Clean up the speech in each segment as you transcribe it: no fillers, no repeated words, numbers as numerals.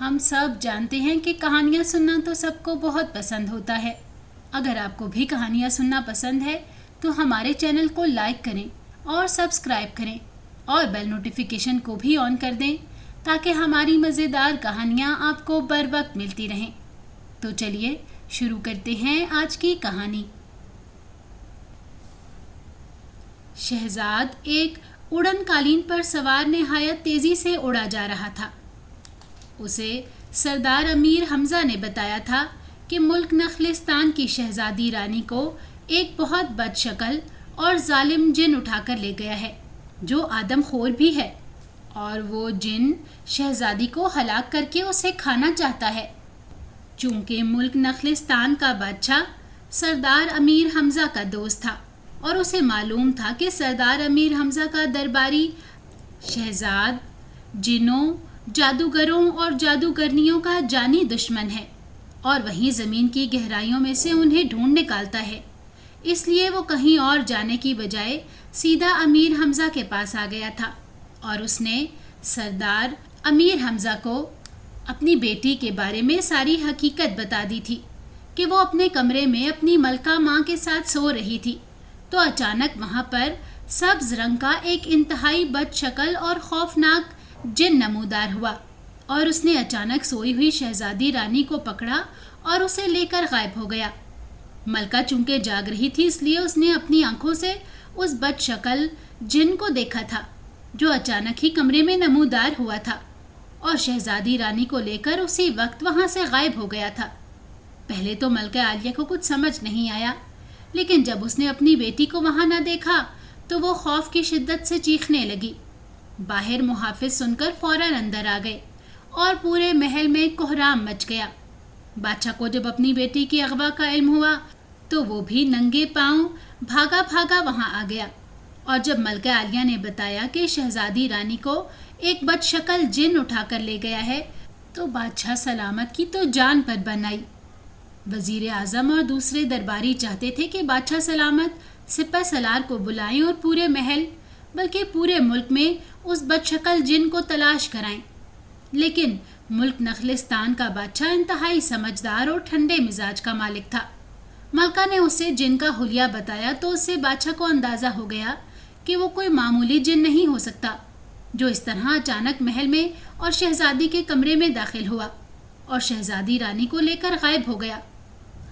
ہم سب جانتے ہیں کہ کہانیاں سننا تو سب کو بہت پسند ہوتا ہے۔ اگر آپ کو بھی کہانیاں سننا پسند ہے تو ہمارے چینل کو لائک کریں اور سبسکرائب کریں اور بیل نوٹیفیکیشن کو بھی آن کر دیں تاکہ ہماری مزیدار کہانیاں آپ کو بر وقت ملتی رہیں۔ تو چلیے شروع کرتے ہیں آج کی کہانی۔ شہزاد ایک اڑن قالین پر سوار نہایت تیزی سے اڑا جا رہا تھا۔ اسے سردار امیر حمزہ نے بتایا تھا کہ ملک نخلستان کی شہزادی رانی کو ایک بہت بد شکل اور ظالم جن اٹھا کر لے گیا ہے جو آدم خور بھی ہے، اور وہ جن شہزادی کو ہلاک کر کے اسے کھانا چاہتا ہے۔ چونکہ ملک نخلستان کا بادشاہ سردار امیر حمزہ کا دوست تھا اور اسے معلوم تھا کہ سردار امیر حمزہ کا درباری شہزاد جنوں، جادوگروں اور جادوگرنیوں کا جانی دشمن ہے اور وہیں زمین کی گہرائیوں میں سے انہیں ڈھونڈ نکالتا ہے۔ اس لیے وہ کہیں اور جانے کی بجائے سیدھا امیر حمزہ کے پاس آ گیا تھا اور اس نے سردار امیر حمزہ کو اپنی بیٹی کے بارے میں ساری حقیقت بتا دی تھی کہ وہ اپنے کمرے میں اپنی ملکہ ماں کے ساتھ سو رہی تھی تو اچانک وہاں پر سبز رنگ کا ایک انتہائی بد شکل اور خوفناک جن نمودار ہوا اور اس نے اچانک سوئی ہوئی شہزادی رانی کو پکڑا اور اسے لے کر غائب ہو گیا۔ ملکہ چونکہ جاگ رہی تھی اس لیے اس نے اپنی آنکھوں سے اس بد شکل جن کو دیکھا تھا جو اچانک ہی کمرے میں نمودار ہوا تھا اور شہزادی رانی کو لے کر اسی وقت وہاں سے غائب ہو گیا تھا۔ پہلے تو ملکہ عالیہ کو کچھ سمجھ نہیں آیا، لیکن جب اس نے اپنی بیٹی کو وہاں نہ دیکھا تو وہ خوف کی شدت سے چیخنے لگی۔ باہر محافظ سن کر فوراً اندر آ گئے اور پورے محل میں کوہرام مچ گیا۔ بادشاہ کو جب اپنی بیٹی کی اغوا کا علم ہوا تو وہ بھی ننگے پاؤں بھاگا بھاگا وہاں آ گیا، اور جب ملکہ عالیہ نے بتایا کہ شہزادی رانی کو ایک بد شکل جن اٹھا کر لے گیا ہے تو بادشاہ سلامت کی تو جان پر بن آئی۔ وزیر اعظم اور دوسرے درباری چاہتے تھے کہ بادشاہ سلامت سپہ سالار کو بلائیں اور پورے محل بلکہ پورے ملک میں اس بد شکل جن کو تلاش کرائیں، لیکن ملک نخلستان کا بادشاہ انتہائی سمجھدار اور ٹھنڈے مزاج کا مالک تھا۔ ملکہ نے اسے جن کا حلیہ بتایا تو اس سے بادشاہ کو اندازہ ہو گیا کہ وہ کوئی معمولی جن نہیں ہو سکتا جو اس طرح اچانک محل میں اور شہزادی کے کمرے میں داخل ہوا اور شہزادی رانی کو لے کر غائب ہو گیا۔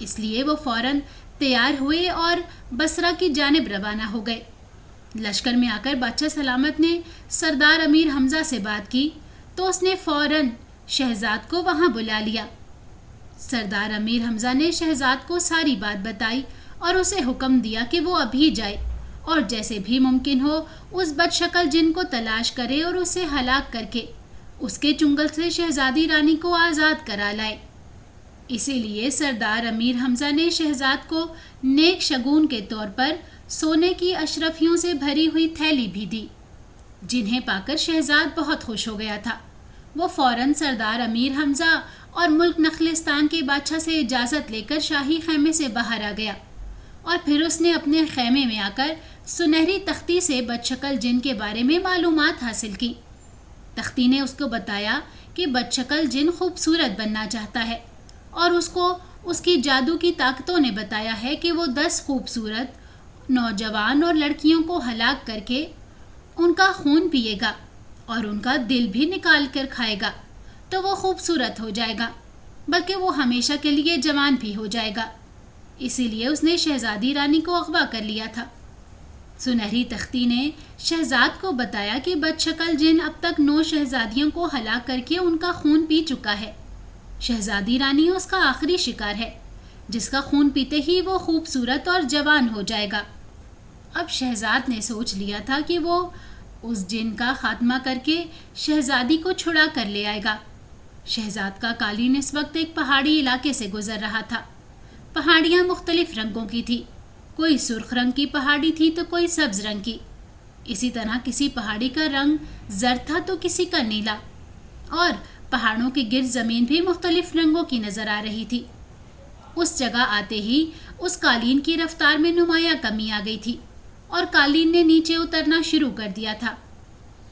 اس لیے وہ فوراً تیار ہوئے اور بصرہ کی جانب روانہ ہو گئے۔ لشکر میں آ کر بادشاہ سلامت نے سردار امیر حمزہ سے بات کی تو اس نے فوراً شہزاد کو وہاں بلا لیا۔ سردار امیر حمزہ نے شہزاد کو ساری بات بتائی اور اسے حکم دیا کہ وہ ابھی جائے اور جیسے بھی ممکن ہو اس بد شکل جن کو تلاش کرے اور اسے ہلاک کر کے اس کے چنگل سے شہزادی رانی کو آزاد کرا لائے۔ اسی لیے سردار امیر حمزہ نے شہزاد کو نیک شگون کے طور پر سونے کی اشرفیوں سے بھری ہوئی تھیلی بھی دی، جنہیں پا کر شہزاد بہت خوش ہو گیا تھا۔ وہ فوراً سردار امیر حمزہ اور ملک نخلستان کے بادشاہ سے اجازت لے کر شاہی خیمے سے باہر آ گیا، اور پھر اس نے اپنے خیمے میں آ کر سنہری تختی سے بد شکل جن کے بارے میں معلومات حاصل کی۔ تختی نے اس کو بتایا کہ بد شکل جن خوبصورت بننا چاہتا ہے اور اس کو اس کی جادو کی طاقتوں نے بتایا ہے کہ وہ 10 خوبصورت نوجوان اور لڑکیوں کو ہلاک کر کے ان کا خون پیے گا اور ان کا دل بھی نکال کر کھائے گا تو وہ خوبصورت ہو جائے گا، بلکہ وہ ہمیشہ کے لیے جوان بھی ہو جائے گا۔ اسی لیے اس نے شہزادی رانی کو اغوا کر لیا تھا۔ سنہری تختی نے شہزاد کو بتایا کہ بد شکل جن اب تک 9 شہزادیوں کو ہلاک کر کے ان کا خون پی چکا ہے۔ شہزادی رانی اس کا آخری شکار ہے جس کا خون پیتے ہی وہ خوبصورت اور جوان ہو جائے گا۔ اب شہزاد نے سوچ لیا تھا کہ وہ اس جن کا خاتمہ کر کے شہزادی کو چھڑا کر لے آئے گا۔ شہزاد کا قالین اس وقت ایک پہاڑی علاقے سے گزر رہا تھا۔ پہاڑیاں مختلف رنگوں کی تھی، کوئی سرخ رنگ کی پہاڑی تھی تو کوئی سبز رنگ کی۔ اسی طرح کسی پہاڑی کا رنگ زرد تھا تو کسی کا نیلا، اور پہاڑوں کے گرد زمین بھی مختلف رنگوں کی نظر آ رہی تھی۔ اس جگہ آتے ہی اس قالین کی رفتار میں نمایاں کمی آ گئی تھی اور قالین نے نیچے اترنا شروع کر دیا تھا۔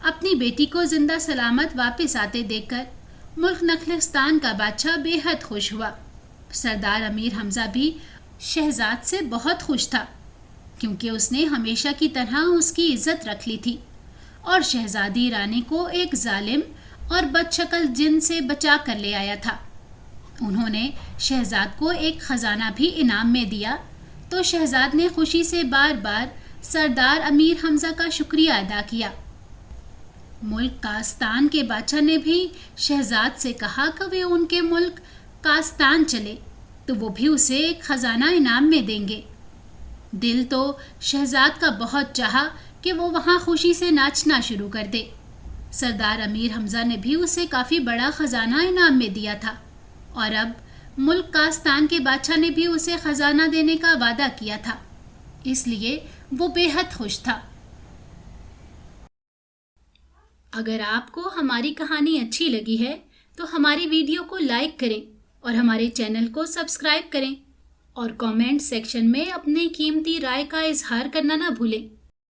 اپنی بیٹی کو زندہ سلامت واپس آتے دیکھ کر ملک نخلستان کا بادشاہ بے حد خوش ہوا۔ سردار امیر حمزہ بھی شہزاد سے بہت خوش تھا، کیونکہ اس نے ہمیشہ کی طرح اس کی عزت رکھ لی تھی اور شہزادی رانی کو ایک ظالم اور بد شکل جن سے بچا کر لے آیا تھا۔ انہوں نے شہزاد کو ایک خزانہ بھی انعام میں دیا، تو شہزاد نے خوشی سے بار بار سردار امیر حمزہ کا شکریہ ادا کیا۔ ملک کاستان کے بادشاہ نے بھی شہزاد سے کہا کہ وہ ان کے ملک کاستان چلے تو وہ بھی اسے ایک خزانہ انعام میں دیں گے۔ دل تو شہزاد کا بہت چاہا کہ وہ وہاں خوشی سے ناچنا شروع کر دے۔ سردار امیر حمزہ نے بھی اسے کافی بڑا خزانہ انعام میں دیا تھا، اور اب ملک کاستان کے بادشاہ نے بھی اسے خزانہ دینے کا وعدہ کیا تھا، اس لیے وہ بے حد خوش تھا۔ اگر آپ کو ہماری کہانی اچھی لگی ہے تو ہماری ویڈیو کو لائک کریں اور ہمارے چینل کو سبسکرائب کریں، اور کامنٹ سیکشن میں اپنے قیمتی رائے کا اظہار کرنا نہ بھولیں۔